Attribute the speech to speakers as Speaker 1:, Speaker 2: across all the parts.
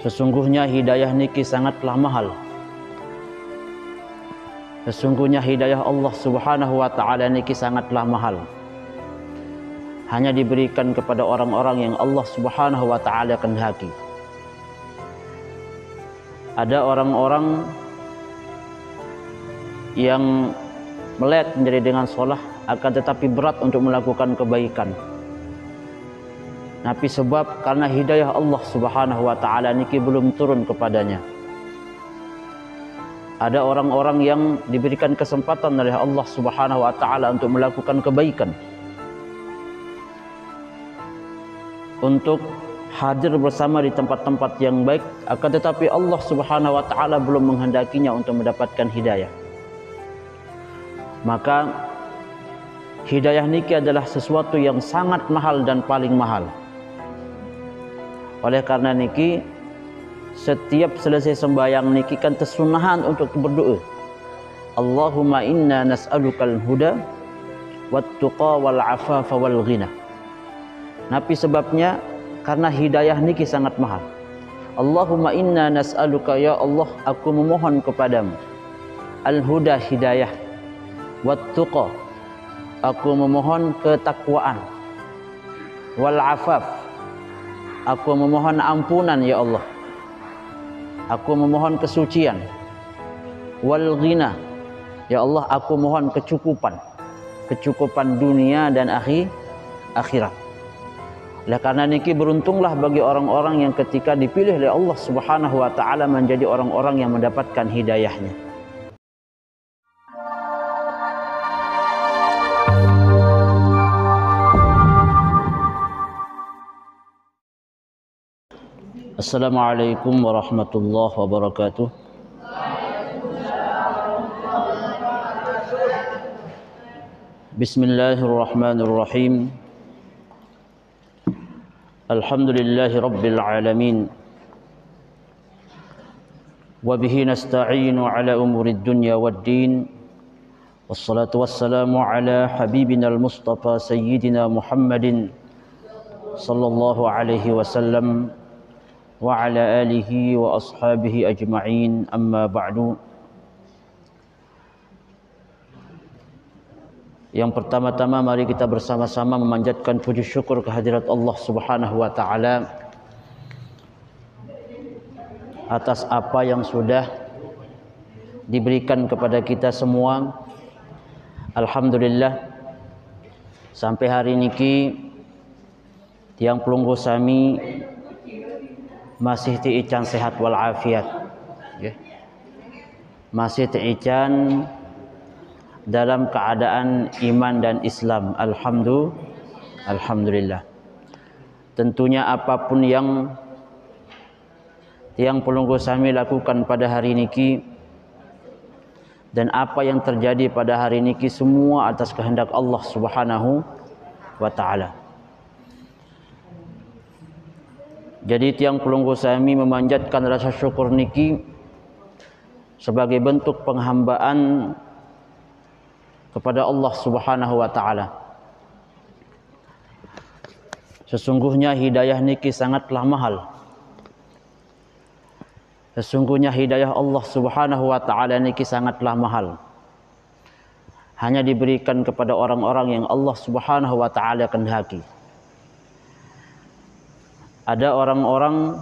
Speaker 1: Sesungguhnya hidayah niki sangatlah mahal. Sesungguhnya hidayah Allah Subhanahu wa ta'ala niki sangatlah mahal. Hanya diberikan kepada orang-orang yang Allah Subhanahu wa ta'ala kehendaki. Ada orang-orang yang melek menjadi dengan sholat, akan tetapi berat untuk melakukan kebaikan. Tapi sebab karena hidayah Allah Subhanahu wa ta'ala niki belum turun kepadanya. Ada orang-orang yang diberikan kesempatan oleh Allah Subhanahu wa ta'ala untuk melakukan kebaikan, untuk hadir bersama di tempat-tempat yang baik, akan tetapi Allah Subhanahu wa ta'ala belum menghendakinya untuk mendapatkan hidayah. Maka hidayah niki adalah sesuatu yang sangat mahal dan paling mahal. Oleh karena niki, setiap selesai sembahyang niki kan tersunahan untuk berdoa. Allahumma inna nas'alukal huda wat-tuqa wal afafa wal ghina. Nabi sebabnya karena hidayah niki sangat mahal. Allahumma inna nas'aluka, ya Allah, aku memohon kepadamu, al-huda, hidayah, wat-tuqa, aku memohon ketakwaan, wal afaf, aku memohon ampunan, ya Allah, aku memohon kesucian, wal ghina, ya Allah, aku mohon kecukupan dunia dan akhirat. Oleh karena niki, beruntunglah bagi orang-orang yang ketika dipilih oleh Allah Subhanahu wa ta'ala menjadi orang-orang yang mendapatkan hidayahnya. Assalamualaikum warahmatullahi wabarakatuh. Bismillahirrahmanirrahim. Alhamdulillahi rabbil alamin. Wa bihi nasta'inu ala umurid dunya waddin. Wassalatu wassalamu ala habibina al-mustafa sayyidina Muhammadin sallallahu alaihi wasallam wa ala alihi wa ashabihi ajma'in, amma ba'du. Yang pertama-tama mari kita bersama-sama memanjatkan puji syukur kehadirat Allah Subhanahu wa ta'ala atas apa yang sudah diberikan kepada kita semua. Alhamdulillah, sampai hari niki tiang pelunggu sami masih tiican sehat wal afiat, masih tiican dalam keadaan iman dan Islam. Alhamdulillah. Tentunya apapun yang pelunggu sami lakukan pada hari niki dan apa yang terjadi pada hari niki semua atas kehendak Allah Subhanahu wa ta'ala. Jadi tiang pelunggu sami memanjatkan rasa syukur niki sebagai bentuk penghambaan kepada Allah Subhanahu wa ta'ala. Sesungguhnya hidayah niki sangatlah mahal. Sesungguhnya hidayah Allah Subhanahu wa ta'ala niki sangatlah mahal. Hanya diberikan kepada orang-orang yang Allah Subhanahu wa ta'ala kehendaki. Ada orang-orang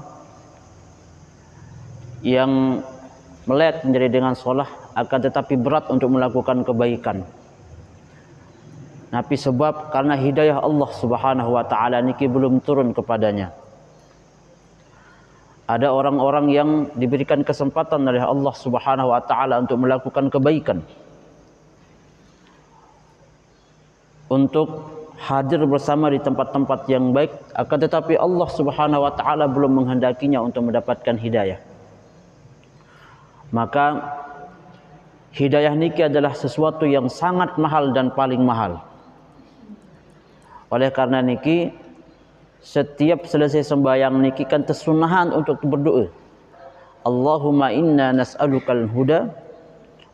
Speaker 1: yang melek menjadi dengan sholat, akan tetapi berat untuk melakukan kebaikan. Tapi sebab karena hidayah Allah Subhanahu wa ta'ala niki belum turun kepadanya. Ada orang-orang yang diberikan kesempatan oleh Allah Subhanahu wa ta'ala untuk melakukan kebaikan, untuk hadir bersama di tempat-tempat yang baik, akan tetapi Allah Subhanahu wa ta'ala belum menghendakinya untuk mendapatkan hidayah. Maka hidayah niki adalah sesuatu yang sangat mahal dan paling mahal. Oleh karena niki, setiap selesai sembahyang niki kan tersunahan untuk berdoa. Allahumma inna nas'alukal huda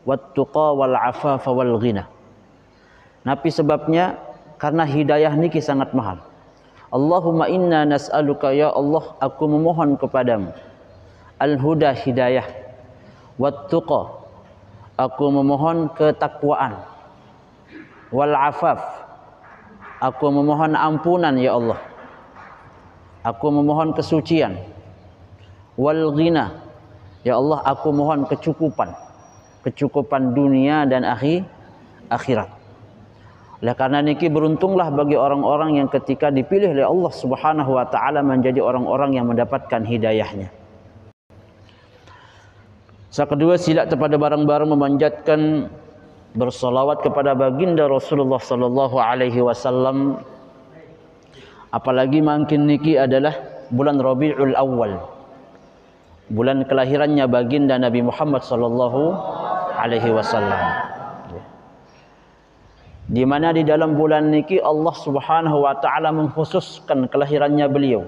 Speaker 1: wat-tuqa wal afafa wal ghina. Nabi sebabnya karena hidayah niki sangat mahal. Allahumma inna nas'aluka, ya Allah, aku memohon kepadamu, al-huda hidayah, wat-tuqa aku memohon ketakwaan, wal afaf aku memohon ampunan ya Allah, aku memohon kesucian, wal ghina ya Allah aku mohon kecukupan dunia dan akhirat. Oleh karena niki beruntunglah bagi orang-orang yang ketika dipilih oleh Allah Subhanahu wa taala menjadi orang-orang yang mendapatkan hidayahnya. Kedua, sila kepada barang-barang memanjatkan bersolawat kepada baginda Rasulullah sallallahu alaihi wasallam. Apalagi makin niki adalah bulan Rabiul Awal, bulan kelahirannya baginda Nabi Muhammad sallallahu alaihi wasallam. Di mana di dalam bulan niki Allah Subhanahu wa taala mengkhususkan kelahirannya beliau.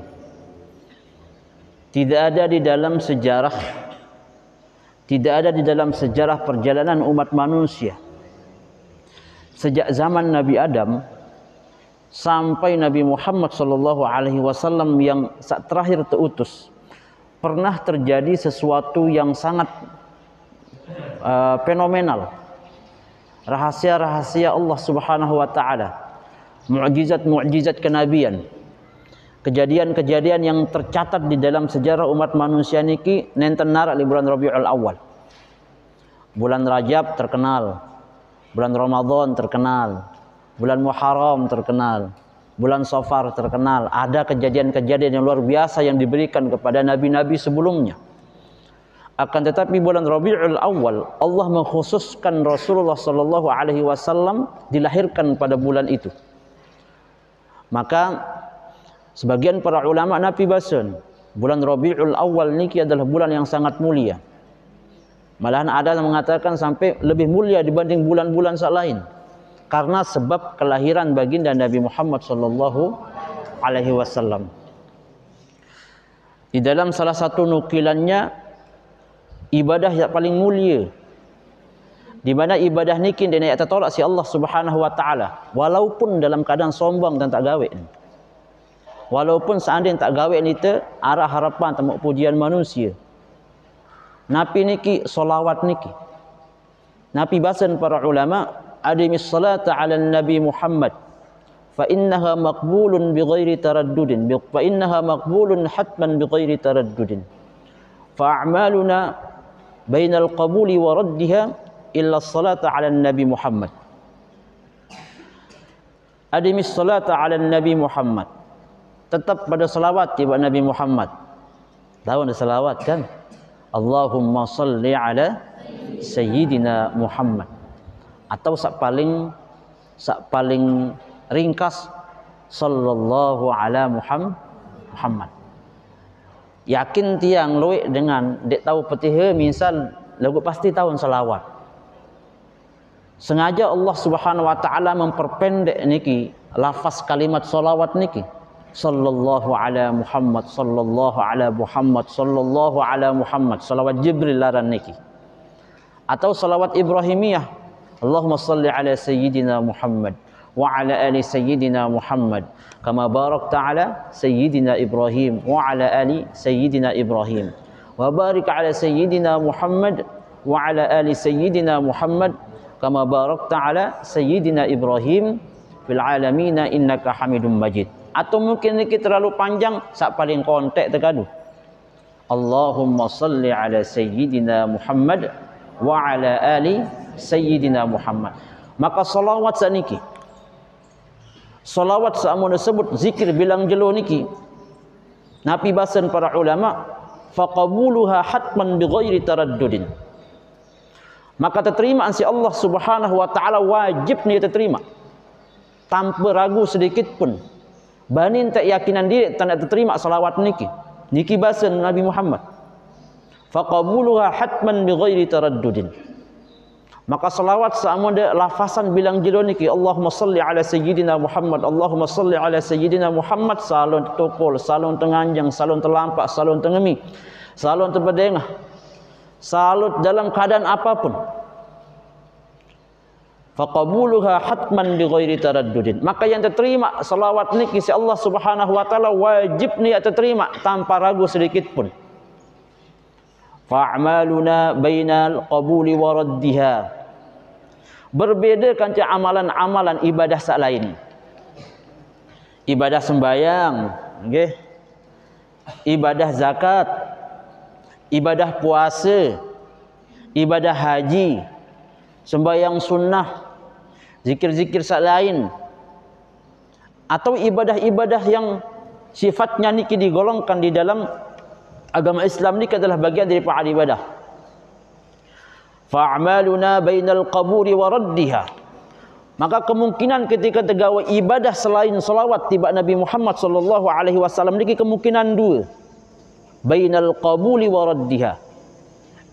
Speaker 1: Tidak ada di dalam sejarah perjalanan umat manusia sejak zaman Nabi Adam sampai Nabi Muhammad sallallahu alaihi wasallam yang terakhir terutus, pernah terjadi sesuatu yang sangat fenomenal. Rahasia-rahasia Allah Subhanahu wa taala, mukjizat-mukjizat kenabian, kejadian-kejadian yang tercatat di dalam sejarah umat manusia niki nenten narak di bulan Rabiul Awal. Bulan Rajab terkenal, bulan Ramadan terkenal, bulan Muharram terkenal, bulan Safar terkenal. Ada kejadian-kejadian yang luar biasa yang diberikan kepada nabi-nabi sebelumnya. Akan tetapi bulan Rabiul Awal Allah mengkhususkan Rasulullah sallallahu alaihi wasallam dilahirkan pada bulan itu. Maka sebagian para ulama nafi basun bulan Rabiul Awal niki adalah bulan yang sangat mulia. Malahan ada yang mengatakan sampai lebih mulia dibanding bulan-bulan lain karena sebab kelahiran baginda Nabi Muhammad sallallahu alaihi wasallam. Di dalam salah satu nukilannya, ibadah yang paling mulia, di mana ibadah niki dia tak tolak si Allah Subhanahu wa taala, walaupun dalam keadaan sombong dan tak gawe. Walaupun seandainya tak gawe ni te arah harapan tamu pujian manusia. Nabi niki solawat niki. Nabi bahasan para ulama, adimis salata ala Nabi Muhammad fa innaha maqbulun bighairi taraddudin, fa innaha maqbulun hatman bighairi taraddudin. Fa a'maluna bainal qabuli wa raddiha illa salata ala Nabi Muhammad. Adimis salata ala Nabi Muhammad, tetap pada salawat kepada Nabi Muhammad. Tahu ada salawat kan? Allahumma salli ala Sayyidina Muhammad. Atau sak paling ringkas sallallahu ala Muhammad. Yakin tiang luik dengan dek tahu petihe misal lagu pasti tahun salawat. Sengaja Allah Subhanahu wa taala memperpendek niki lafaz kalimat salawat niki. Sallallahu ala Muhammad, sallallahu ala Muhammad, sallallahu ala Muhammad. Salawat Jibril laran niki. Atau salawat Ibrahimiyah. Allahumma salli ala Sayyidina Muhammad wa ala ali Sayyidina Muhammad kama barakta ala Sayyidina Ibrahim wa ala ali Sayyidina Ibrahim wa barik ala Sayyidina Muhammad wa ala ali Sayyidina Muhammad kama barakta ala Sayyidina Ibrahim fil alamin innaka Hamidum Majid. Atau mungkin ini terlalu panjang, sak paling kontek terkadu. Allahumma salli ala Sayyidina Muhammad wa ala ali Sayyidina Muhammad. Maka salawat saniki, salawat samun disebut zikir bilang jelo niki, Nabi bahasan para ulama, faqabuluha hatman bighairi taraddudin. Maka terterima si Allah Subhanahu wa taala, wajib ni terterima tanpa ragu sedikit pun. Banin tak yakinan diri tanda terterima salawat niki. Niki bahasan Nabi Muhammad. Faqabuluha hatman bighairi taraddudin. Maka salawat sama ada lafasan bilang jelo niki, Allahumma salli ala Sayyidina Muhammad, Allahumma salli ala Sayyidina Muhammad, salun tokol, salun tenganjang, salun terlampak, salun tengemi, salun terbedengah, salut dalam keadaan apapun. Faqabuluha hatman bighairi taraddudin. Maka yang terterima salawat niki si Allah Subhanahu wa taala wajib ni terterima tanpa ragu sedikit pun. Fa'amaluna bainal qabuli wa raddiha. Berbeza kanca amalan-amalan ibadah sak lain. Ibadah sembahyang, nggih. Ibadah zakat, ibadah puasa, ibadah haji, sembahyang sunnah, zikir-zikir sak lain, atau ibadah-ibadah yang sifatnya niki digolongkan di dalam agama Islam ni adalah bagian daripada ibadah. Fa'amaluna bainal qaburi wa raddiha. Maka kemungkinan ketika tergawa ibadah selain selawat tiba Nabi Muhammad sallallahu alaihi wasallam niki kemungkinan dua. Bainal qabuli wa raddiha.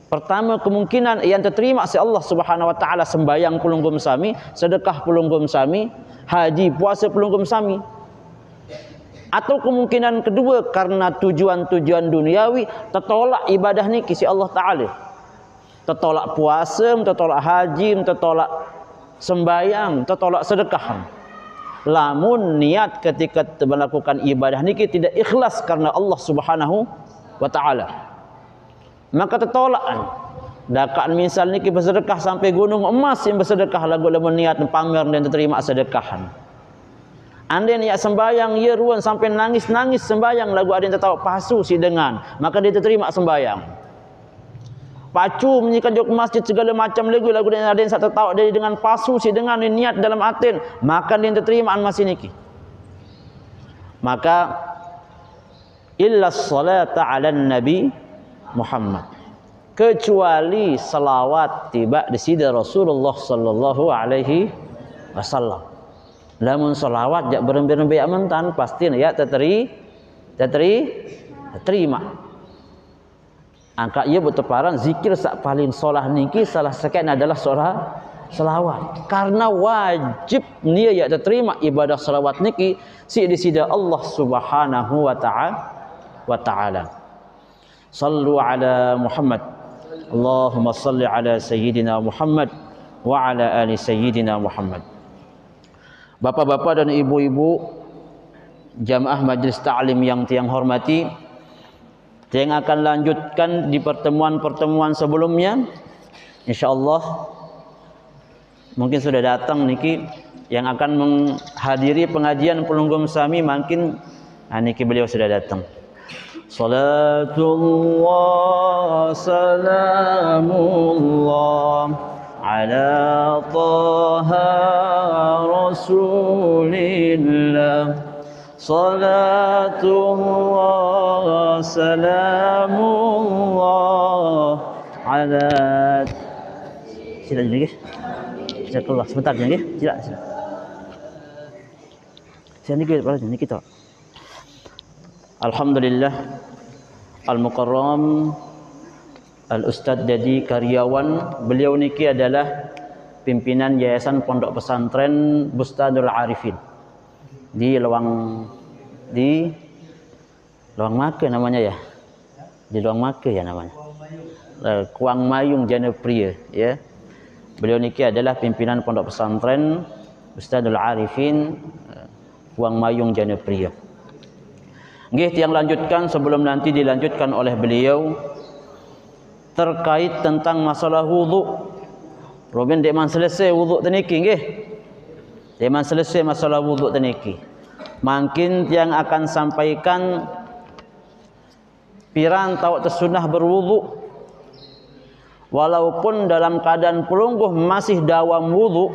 Speaker 1: Pertama, kemungkinan yang terterima oleh Allah Subhanahu wa taala sembahyang pelunggum sami, sedekah pelunggum sami, haji puasa pelunggum sami. Atau kemungkinan kedua, karena tujuan-tujuan duniawi tertolak ibadah ni kisi Allah Ta'ala. Tertolak puasa, tertolak haji, tertolak sembahyang, tertolak sedekah. Lamun niat ketika melakukan ibadah ni tidak ikhlas karena Allah Subhanahu wa Ta'ala, maka tertolak. Dakat misal ni bersedekah sampai gunung emas yang bersedekah lagu lamun niat pamer dan terima sedekahan. Andai niat sembayang ia ruan sampai nangis-nangis sembayang lagu ada yang tertawa pasu si dengan, maka dia terima sembayang. Pacu menyikan jok masjid segala macam lagu dan ada yang tertawa dia dengan pasu si dengan niat dalam atin, maka dia terima masih niki. Maka illa salata ala nabi Muhammad, kecuali salawat tiba di sida Rasulullah sallallahu alaihi wasallam. Lamun salawat jak berembe-rembe amantan pasti ya terima. Angka ia berteparan zikir sak paling solah niki salah sekian adalah salawat. Karena wajib nia ya terima ibadah salawat niki si di sida Allah Subhanahu wa taala. Sallu ala Muhammad. Allahumma salli ala sayyidina Muhammad wa ala ali sayyidina Muhammad. Bapak-bapak dan ibu-ibu jamaah majlis ta'lim yang tiang hormati, yang akan lanjutkan di pertemuan-pertemuan sebelumnya, insyaallah mungkin sudah datang niki yang akan menghadiri pengajian pelunggum sami, mungkin niki beliau sudah datang. Salatullah salamullah ala taha rasulillah. Salatullah salamullah ala. Sila lagi. Sila keluar sebentar lagi. Sila. Sila ni kita. Alhamdulillah Al-Mukarram Al-Ustadz Dedi Karyawan, beliau niki adalah pimpinan Yayasan Pondok Pesantren Bustanul Arifin di Lawang Maka namanya ya. Di Lawang Maka ya namanya. Kuang Mayung Janapria ya. Beliau niki adalah pimpinan Pondok Pesantren Bustanul Arifin Kuang Mayung Janapria. Nggih, yang lanjutkan sebelum nanti dilanjutkan oleh beliau terkait tentang masalah wudu. Robin deman selesai wudu teniki nggih. Deman selesai masalah wudu teniki. Makin yang akan sampaikan piran tawak tersunnah berwudu walaupun dalam keadaan pelungguh masih dawam wudu,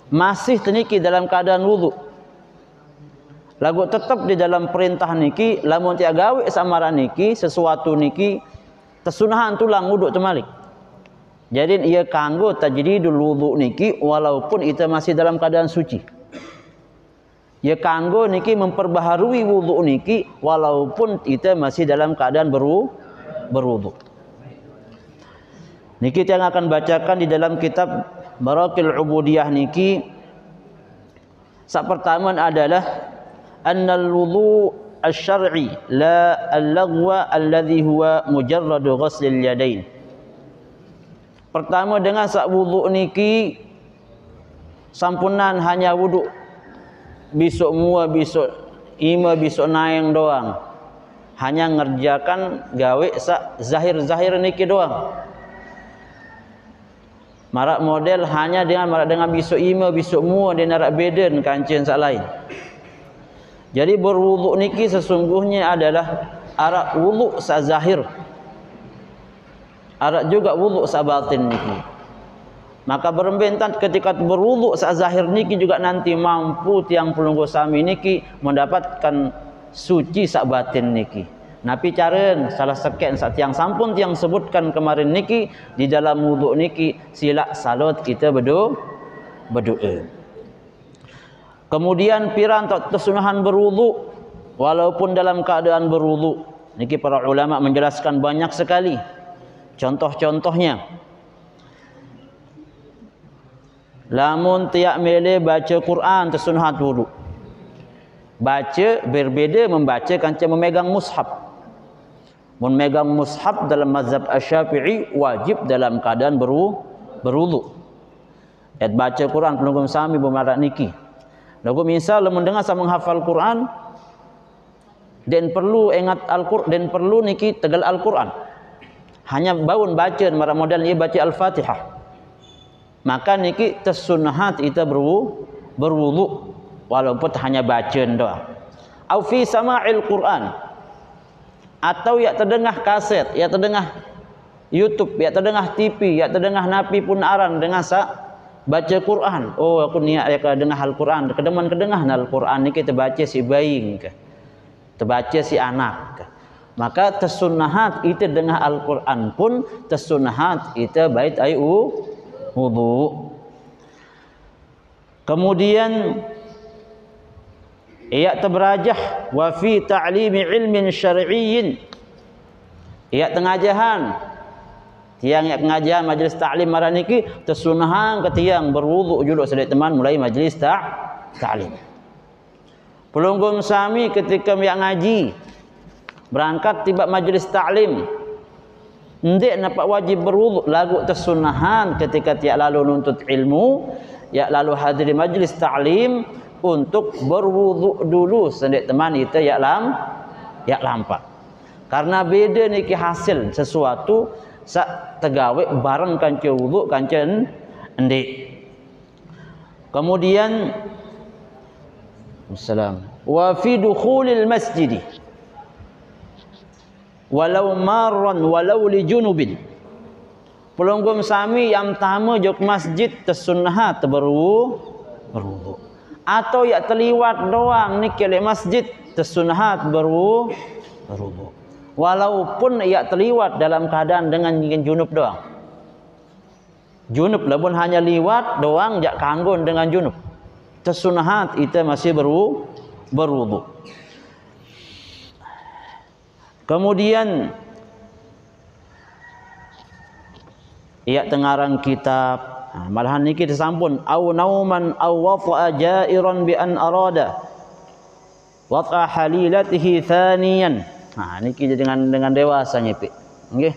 Speaker 1: masih teniki dalam keadaan wudu. Lagu tetap di dalam perintah niki lamun tiak gawe samaran niki sesuatu niki tersunahan tulang wudu temalik. Jadi ia kanggo tajdidul wudu niki walaupun kita masih dalam keadaan suci. Ia kanggo niki memperbaharui wudu niki walaupun kita masih dalam keadaan berwudu. Niki yang akan bacakan di dalam kitab Barakil Ubudiyah niki. Sak pertama adalah annal wudu asy-syar'i la al-laghwa alladhi huwa mujarradu ghuslil yadain. Pertama dengan sak wudu niki sampunan hanya wudu besok mua besok ima besok naeng doang. hanya ngerjakan gawe zahir-zahir niki doang. Marak model hanya dengan besok ima besok mua dia narak beden kancen sak lain. Jadi berwuduk niki sesungguhnya adalah arak wuduk sa zahir. Arak juga wuduk sa batin niki. Maka berembentan ketika berwuduk sa zahir niki juga nanti mampu tiang pelunggu sami niki mendapatkan suci sa batin niki. Napi caren salah seken saat yang sampun tiang sebutkan kemarin niki di dalam wuduk niki sila salat kita berdoa. Kemudian pirantok kesunahan berwuduk walaupun dalam keadaan berwuduk. Niki para ulama menjelaskan banyak sekali contoh-contohnya. Lamun tiak mele baca Quran tersunahat wuduk. Baca berbeza membaca kanca memegang mushaf. Memegang mushaf dalam mazhab Asy-Syafi'i wajib dalam keadaan berwuduk. Et baca Quran penunggu sami bermarak niki. Lagu misal mendengar sama menghafal Quran dan perlu ingat Al-Qur'an dan perlu niki tegal Al-Qur'an. Hanya baun baca marak modal ia baca Al-Fatihah. Maka niki tersunahat kita berwuduk walaupun hanya baca doang. Au fi sama'il Qur'an, atau ya terdengar kaset, ya terdengar YouTube, ya terdengar TV, ya terdengar napi pun aran dengan baca Quran. Oh aku niat ya dengar Al-Quran, kedeman kedengar Al-Quran ni kita baca si bayi ke, terbaca si anak ke. Maka tersunahat itu dengar Al-Quran pun tersunahat itu bait ayu wudu. Kemudian ia terberajah wa fi ta'limi ilmin syar'iyyin. Ia tengajahan tiang ia pengajian majlis ta'lim maraniki tersunahan ke tiang berwuduk juluk sedek teman mulai majlis ta'lim. Pelunggum sami ketika yang ngaji berangkat tiba majlis ta'lim ndek nampak wajib berwuduk lagu tersunahan ketika tiak lalu nuntut ilmu ya lalu hadiri majlis ta'lim untuk berwuduk dulu sedek teman itu ya lampak. Karena beda niki hasil sesuatu sak tegawe bareng kanca wuduk kanca endek. Kemudian Assalam wa fi dukhulil masjid walau marran walau li junubin. Pelunggum sami yang tamu jok masjid tersunnah berwuduk. Atau ya terliwat doang niki le masjid tersunahat berwuduk. Walaupun ya terliwat dalam keadaan dengan junub doang. Junub labun hanya liwat doang jak kanggon dengan junub. Tersunahat itu masih berwuduk. Kemudian ia tengarang kitab. Malahan niki tersampun au nauman au wafa'a jairan bi an arada waqa halilatihi thaniyan. Niki dengan dewasa nyepi. Nggih.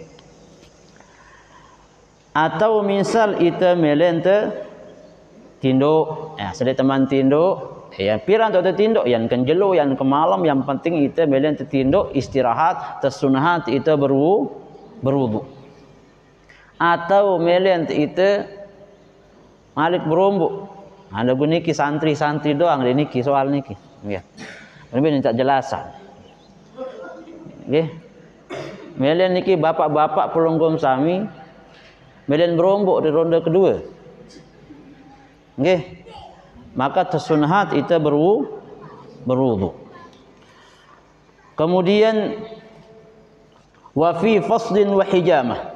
Speaker 1: Atau misal ita melente tinduk, sedek teman tinduk, yang pirang tu tinduk, yang kenjelo, yang ke malam, yang penting ita melente tinduk istirahat tersunahat ita berwuduk. Atau melente ita malik berombuk. Ada niki santri-santri doang di niki soal niki. Nggih. Ini minta jelasan. Nggih. Melen niki bapak-bapak pelunggum sami melen berombuk di ronde kedua. Nggih. Maka tersunahat itu berwuduk. Kemudian wa fi faslin wa hijamah.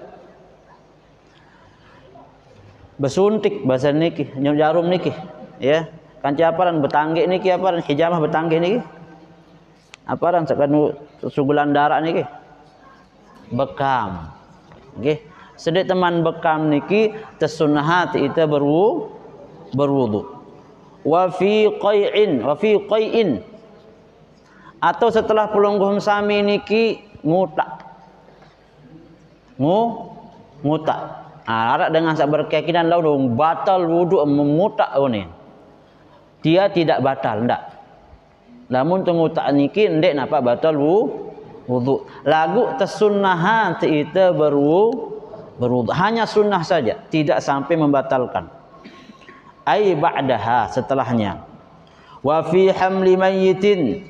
Speaker 1: Bersuntik bahasa niki, jarum niki, ya. Kanca aparan betangge niki aparan hijamah betangge niki. Aparan sakanu sugulan darah niki. Bekam. Nggih. Sedek teman bekam niki tersunahat itu berwuduk. Wa fi qai'in. Atau setelah pelungguh sami niki ngutak. Ngutak. Arak dengan sak berkeyakinan lalu batal wuduk memutak ni. Dia tidak batal ndak. Namun tengutak niki ndek napa batal wudu. Lagu tersunnahan kita berwudu. Hanya sunnah saja, tidak sampai membatalkan. Ai ba'daha, setelahnya. Wa fi hamli mayyitin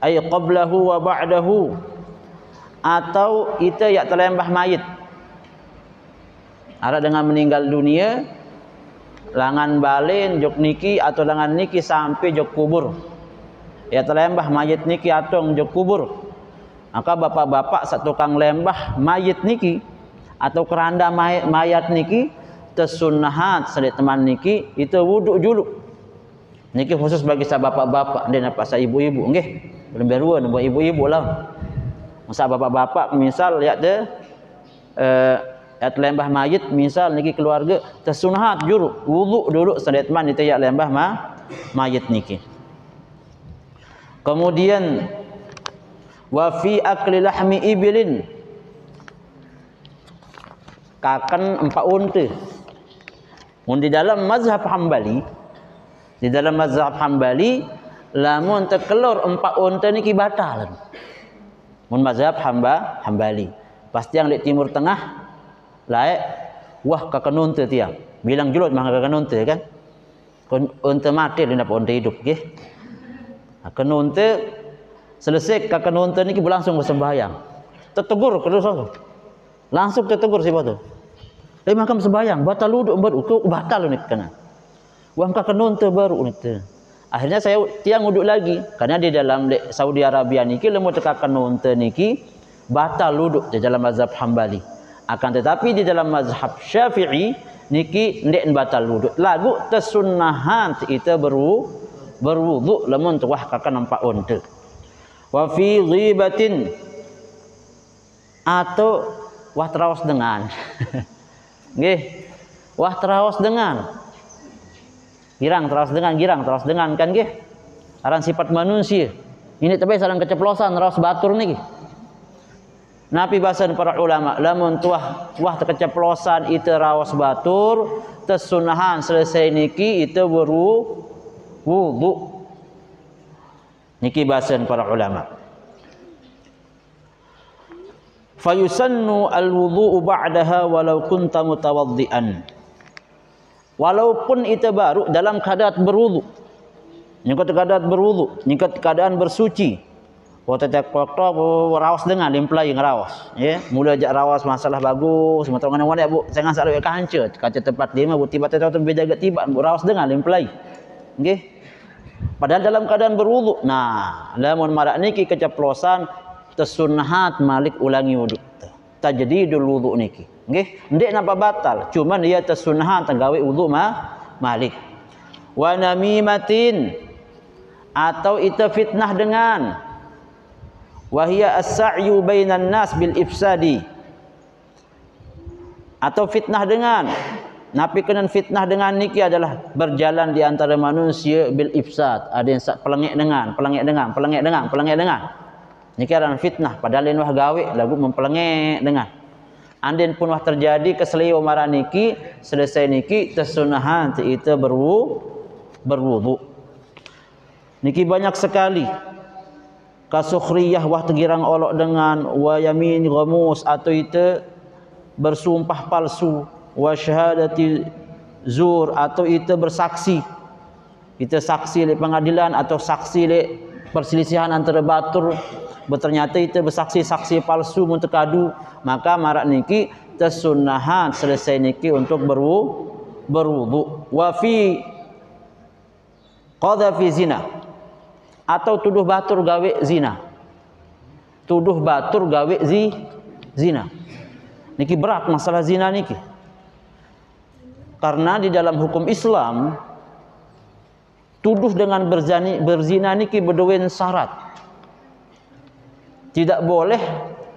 Speaker 1: ai qablahu wa ba'dahu, atau kita yang terlembah mayit. Ada dengan meninggal dunia, langan balin jok niki atau langan niki sampai jok kubur. Ya terlembah mayit niki atau jok kubur. Maka bapak-bapak satu tukang lembah mayit niki atau keranda mayat niki tersunnahat sedik teman niki itu wuduk dulu. Niki khusus bagi saya bapak-bapak dan apa saya ibu-ibu nggih. Belum beruan buat ibu-ibu lah. Masa bapak-bapak misal ya de at lembah mayit misal niki keluarga tersunnahat juru wudu dulu sedik teman itu ya lembah mayit niki. Kemudian wa fi akli lahmi ibilin, kakan empat unta. Di dalam mazhab Hambali, lamun terkelur empat unta niki batal. Mun mazhab Hambali. Pasti yang di Timur Tengah laik wah kakan unta tiang. Bilang julud mah kakan unta kan. Unta mati dia dapat unta hidup nggih. Kakan unta selesai kakan unta niki berlangsung bersembahyang. Tertegur terus langsung tertegur siapa tu? Makam sembahyang batal wudu baru batal ni kena. Wah kakan unta baru ni tu. Akhirnya saya tiang wuduk lagi karena di dalam Saudi Arabia niki lemu tekakan unta niki batal wuduk di dalam mazhab Hambali. Akan tetapi di dalam mazhab Syafi'i niki ndak batal wuduk. Lagu tersunnahan kita berwuduk lemu tuah kakan empat unta. Wa fi ghibatin, atau wah terawas dengan nggih, wah terawas dengan girang terawas dengan kan nggih, aran sifat manusia ini tapi sareng keceplosan rawas batur niki. Nabi bahasan para ulama lamun tuah wah keceplosan itu rawas batur tersunahan selesai niki itu wudu niki bahasan para ulama. Fayusannu al-wudu'u ba'daha walau kunta mutawaddian. Walaupun itu baru dalam keadaan berwudu. Nyengkut keadaan berwudu, nyengkut keadaan bersuci. Waktu waktu rawas dengan limplai ngerawas, ya. Mula ajak rawas masalah bagus, semua orang mana bu, jangan salah kaca tempat dia bu tiba-tiba tu beda tiba bu rawas dengan limplai. Nggih. Padahal dalam keadaan berwudu. Nah, lamun marak niki keceplosan tersunnahat malik ulangi wudu. Tajdidul wudu niki. Nggih, ndek napa batal, cuman dia tersunnahat gawe wudu malik. Wa namimatin, atau itu fitnah dengan wa hiya as-sa'yu bainan nas bil ifsadi, atau fitnah dengan napi kenan fitnah dengan niki adalah berjalan di antara manusia bil ifsad, ada yang pelengek dengan niki adalah fitnah padahal wah gawe lagu mempelengek dengan andin pun wah terjadi keselio marah niki selesai niki tersunahan itu berwudu niki banyak sekali. Kasukhriyah wah tegirang olok dengan wa yamin ghamus, atau itu bersumpah palsu, wa syahadati zur, atau itu bersaksi. Itu saksi di pengadilan atau saksi di perselisihan antara batur, berternyata itu bersaksi saksi palsu muntakadu, maka marak niki tersunnahan selesai niki untuk berwudu. Wa fi qadhafi zina, atau tuduh batur gawe zina. Tuduh batur gawe zina. Niki berat masalah zina niki. Karena di dalam hukum Islam tuduh dengan berzina niki berdua syarat. Tidak boleh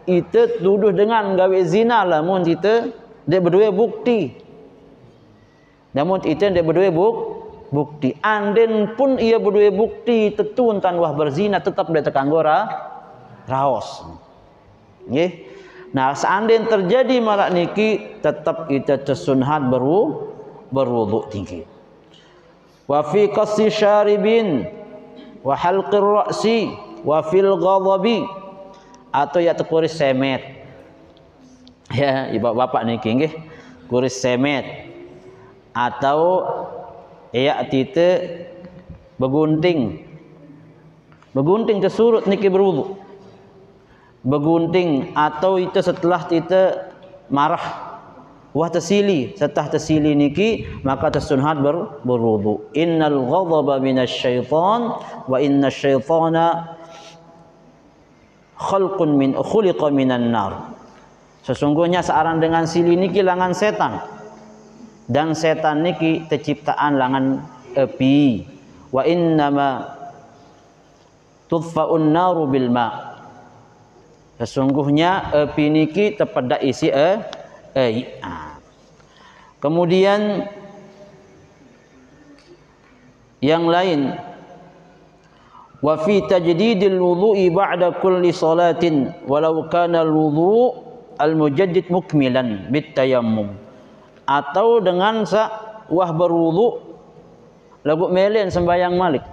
Speaker 1: itu tuduh dengan gawe zina lamun itu dia berdua bukti. Namun itu dia berdua bukti. Anden pun ia berdua bukti tetun tan wah berzina tetap dia tekanggora raos. Nggih. Nah, seandainya terjadi marak niki tetap kita tersunhat berwudu tinggi. Wa fi qassi syaribin wa halqir ra'si wa fil ghadabi, atau ya kuris semet. Ya, ibu bapak niki nggih, kuris semet atau ya tite begunting. Begunting tersurut niki berwudu. Begunting atau itu setelah tite marah wah tersili, setelah tersili niki maka tersunhat berwudu. Innal ghadaba minasyaiton wa innasyaitana khuliqa minan nar. Sesungguhnya searan dengan sili niki langan setan, dan setan niki terciptaan langan api. Wa innama tudfa'un naru bil ma. Sesungguhnya api niki terpedak isi kemudian yang lain, wa fi tajdidil wudu'i ba'da kulli salatin walau kana al-wudu' al-mujaddid mukmilan bit tayammum. Atau dengan wah berwudu lagu melen sembayang malik.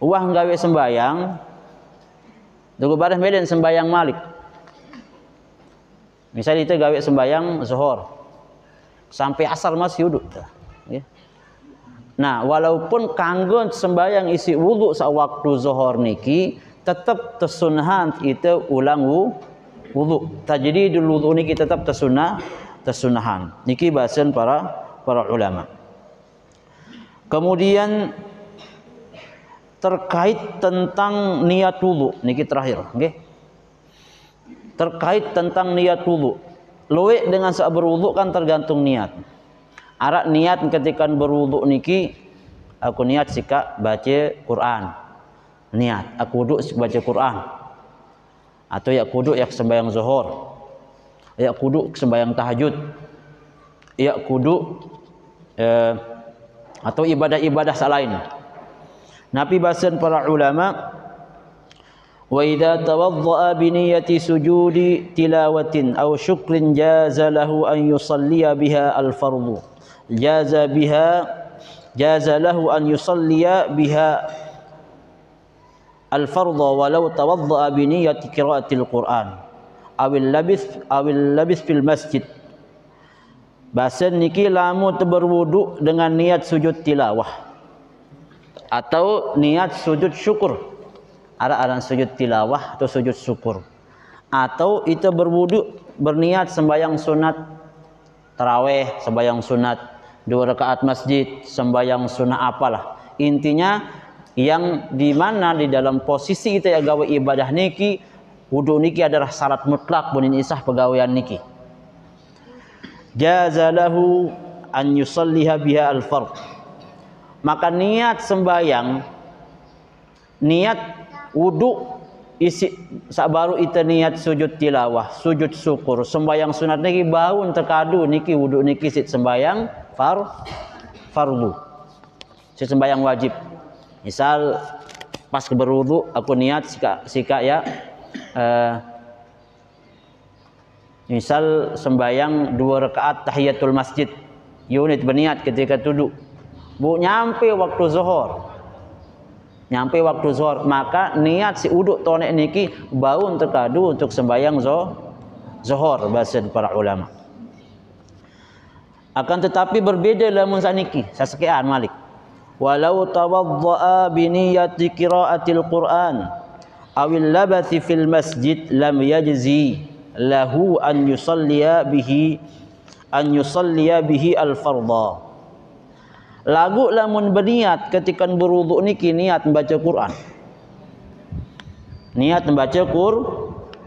Speaker 1: Wah gawe sembayang lagu bareng melen sembayang malik. Misalnya itu gawe sembayang zuhur sampai asar masih wudhu. Ya. Nah, walaupun kanggo sembayang isi wudhu sewaktu zuhur niki tetap tersunahan itu ulang wudhu. Tajdidul wudhu niki tetap tersunahan. Niki bahasan para ulama. Kemudian terkait tentang niat wudhu niki terakhir, nggih. Terkait tentang niat wudu. Luwe dengan saat berwudu kan tergantung niat. Arak niat ketika berwudu niki aku niat sika baca Quran. Niat aku wudu sika baca Quran. Atau ya kudu ya sembahyang zuhur. Ya kudu sembahyang tahajud. Ya kudu atau ibadah-ibadah selain. Nabi bahasan para ulama, wa idza tawaddaa bi niyyati sujudi tilawatin aw syukrin jaza lahu an yusalliya biha al-fardhu jaza lahu an yusalliya biha al-fardhu walau tawaddaa bi niyyati qiraatil Qur'an awil labith fil masjid. Bahasan niki lamu berwudu dengan niat sujud tilawah atau niat sujud syukur. Ada sujud tilawah atau sujud syukur, atau itu berwudu berniat sembahyang sunat taraweh, sembahyang sunat 2 rakaat masjid, sembahyang sunat apalah. Intinya yang di mana di dalam posisi itu ya gawe ibadah niki, wudu niki adalah syarat mutlak bunin isah pegawaian niki. Jazalahu an yusalliha biha al-fard. Maka niat sembahyang, niat wudu isi sabaru itu niat sujud tilawah, sujud syukur, sembahyang sunat niki baun terkadu niki wudu niki sit sembahyang fardu. Sit sembahyang wajib. Misal pas berwudu aku niat sika ya misal sembahyang 2 rakaat tahiyatul masjid. Unit berniat ketika duduk. Bu nyampe waktu zuhur. Nyampe waktu zuhur, maka niat si uduk tonek niki baun terkadu untuk sembahyang zuhur bahasa para ulama. Akan tetapi berbeda lamun saniki sasekean malik. Walau tawaddaa bi niyyati qiraatil Qur'an awil labathi fil masjid lam yajzi lahu an yusalliya bihi al-fardha. Lagu lamun berniat ketika berwudu niki niat membaca Quran. Niat membaca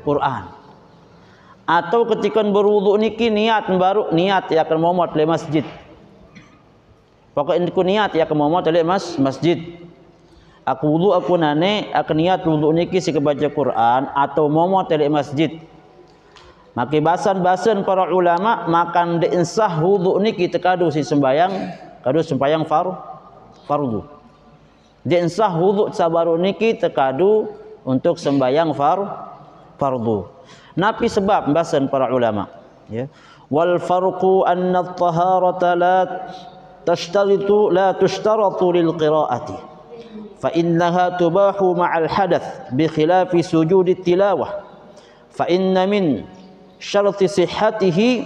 Speaker 1: Quran. Atau ketika berwudu niki niat baru niat ya akan momot le masjid. Pokoknya aku niat ya akan momot le masjid. Aku wudu aku nane akan niat wudu niki sik baca Quran atau momot le masjid. Maka bahasan para ulama makan diinsah wudu niki tekadu si sembayang kadu sembahyang fardu. Dia insah wudu sabaru niki tekadu untuk sembahyang fardu. Napi sebab bahasan para ulama, ya. Wal farqu anna at-taharata la tushtaratu lil qiraati. fa innaha tubahu ma'al hadath bi khilafi sujudi tilawah fa inna min syarti sihhatihi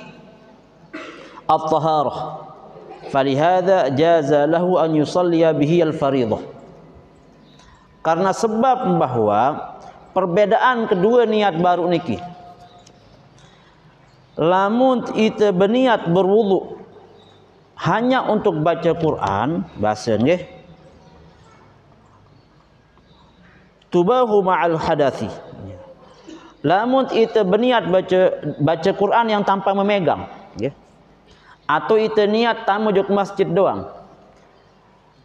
Speaker 1: at-taharah falihada jaza lahu an yusalliya bihi al-fariḍah. Karena sebab bahwa perbedaan kedua niat baru niki, lamun kita berniat berwudu hanya untuk baca Quran, bahasa nggih, tubahu ma'al hadathi. Lamun kita berniat baca Quran yang tanpa memegang, nggih, atau kita niat tamu ke masjid doang,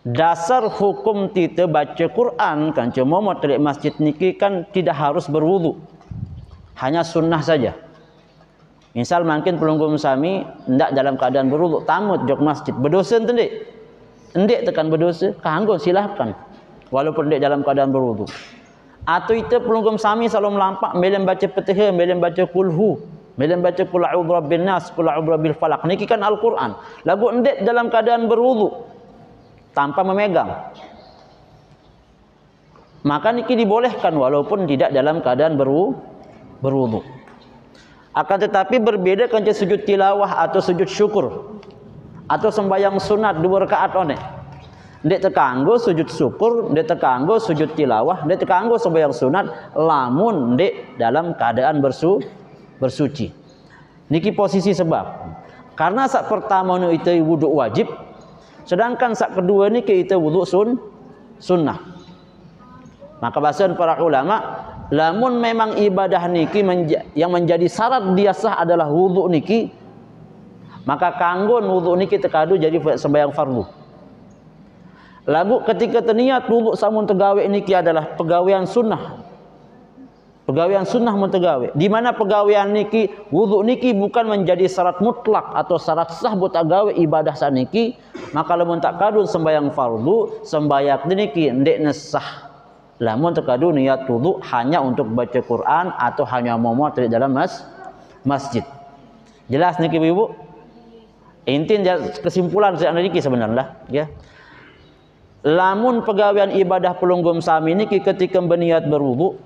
Speaker 1: dasar hukum kita baca Quran kan cuma mau telik masjid niki kan tidak harus berwudu, hanya sunnah saja. Misal mungkin pelunggum sami ndak dalam keadaan berwudu, tamu jok masjid, berdosa entek? Entek tekan berdosa, kanggo silahkan walaupun ndak dalam keadaan berwudu. Atau itu pelunggum sami selalu melampak melem baca Fatihah, melem baca kulhu, melem baca qul a'udzu birabbin nas, qul a'udzu birabbil falaq. Niki kan Al-Qur'an. Lagu entek dalam keadaan berwudu tanpa memegang, maka niki dibolehkan walaupun tidak dalam keadaan berwudu. Akan tetapi berbeda dengan sujud tilawah atau sujud syukur atau sembahyang sunat 2 rakaat one. Ndek tekanggo sujud syukur, ndek tekanggo sujud tilawah, ndek tekanggo sembahyang sunat lamun ndek dalam keadaan bersuci. Niki posisi sebab. Karena saat pertama itu wudu wajib, sedangkan saat kedua ni kita wudu sunnah. Maka bahasan para ulama, lamun memang ibadah niki yang menjadi syarat dia sah adalah wudu niki, maka kanggo wudu niki tekadu jadi sembahyang fardu. Lagu ketika terniat wudu samun tegawe niki adalah pegawaian sunnah. Pegawaian sunnah muntegawe. Di mana pegawaian niki wudu niki bukan menjadi syarat mutlak atau syarat sah buat agawe ibadah saniki, maka lamun tak kadun sembayang fardu, sembayak niki ndek nesah. Lamun terkadu niat wudu hanya untuk baca Quran atau hanya momo di dalam masjid. Jelas niki Ibu? Intin kesimpulan saya niki sebenarnya, ya. Lamun pegawaian ibadah pelunggum sami niki ketika berniat berwudu,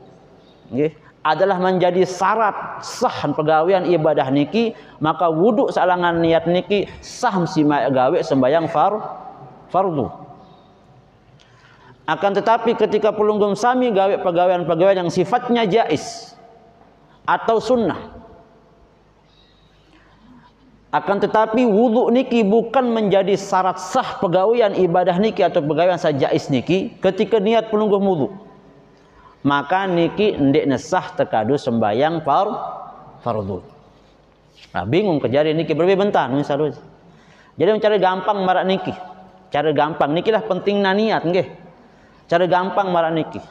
Speaker 1: nggih, adalah menjadi syarat sah pegawaian ibadah niki, maka wudu salangan niat niki sah si gawe sembayang fardu. Akan tetapi ketika pelunggum sami gawe pegawaian-pegawaian yang sifatnya jais atau sunnah, akan tetapi wudu niki bukan menjadi syarat sah pegawaian ibadah niki atau pegawaian sajais niki ketika niat pelunggum wudu, maka niki ndek nesah tekadu sembayang fardu. Nah, bingung kejari niki berbentan misalnya. Jadi mencari gampang marak niki. Cara gampang niki lah pentingna niat nggih. Cara gampang marak niki.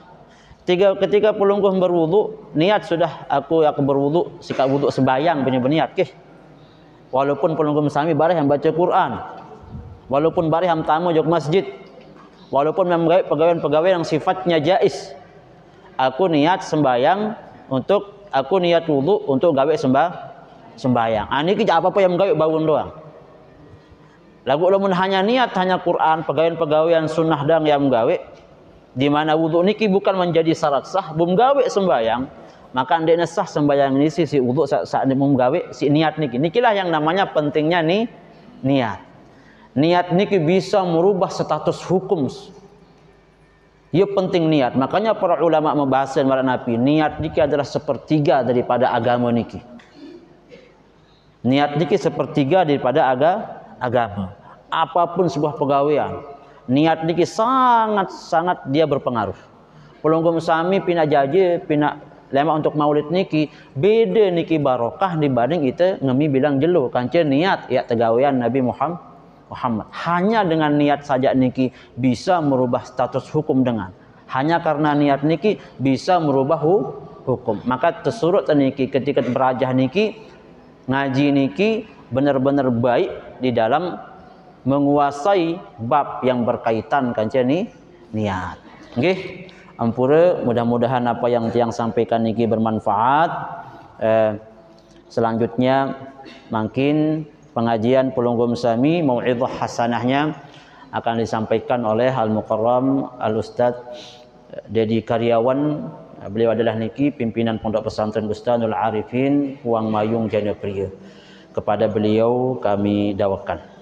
Speaker 1: Ketika pelunggum berwudu, niat sudah aku berwudu, sikap wudu sembayang punya berniat nggih. Walaupun pelunggum sami bareh yang baca Quran, walaupun bareh yang tamu jok masjid, walaupun memang pegawai-pegawai yang sifatnya jais, aku niat sembayang untuk aku niat wudu untuk gawe sembayang. Ini kita apa-apa yang gawe bangun doang. Lagu lamun hanya niat hanya Quran, pegawai-pegawai yang sunnah dang yang gawe, di mana wudu niki bukan menjadi syarat sah, bum gawe sembayang. Maka ndek nesah sembahyang ini si wudu saat menggawe si niat niki. Nikilah yang namanya pentingnya nih niat. Niat niki bisa merubah status hukum. Ya penting niat. Makanya para ulama membahas marang Nabi, niat niki adalah sepertiga daripada agama niki. Niat niki sepertiga daripada agama. Apapun sebuah pegawaian, niat niki sangat dia berpengaruh. Pelunggum sami pina jaje, pina lema untuk maulid niki beda niki barokah dibanding itu ngemi bilang jelo kanca niat ya tegawean Nabi Muhammad. Hanya dengan niat saja niki bisa merubah status hukum dengan. Hanya karena niat niki bisa merubah hukum. Maka tersurut niki ketika berajah niki ngaji niki benar-benar baik di dalam menguasai bab yang berkaitan kanca ni niat. Nggih. Ampura, mudah-mudahan apa yang tiang sampaikan niki bermanfaat. Selanjutnya mungkin pengajian pelunggum sami mau'izah hasanahnya akan disampaikan oleh Al-Mukarram Al-Ustaz Dedi Karyawan. Beliau adalah niki pimpinan Pondok Pesantren Bustanul Arifin Puang Mayung Jayapura. Kepada beliau kami dakwakan.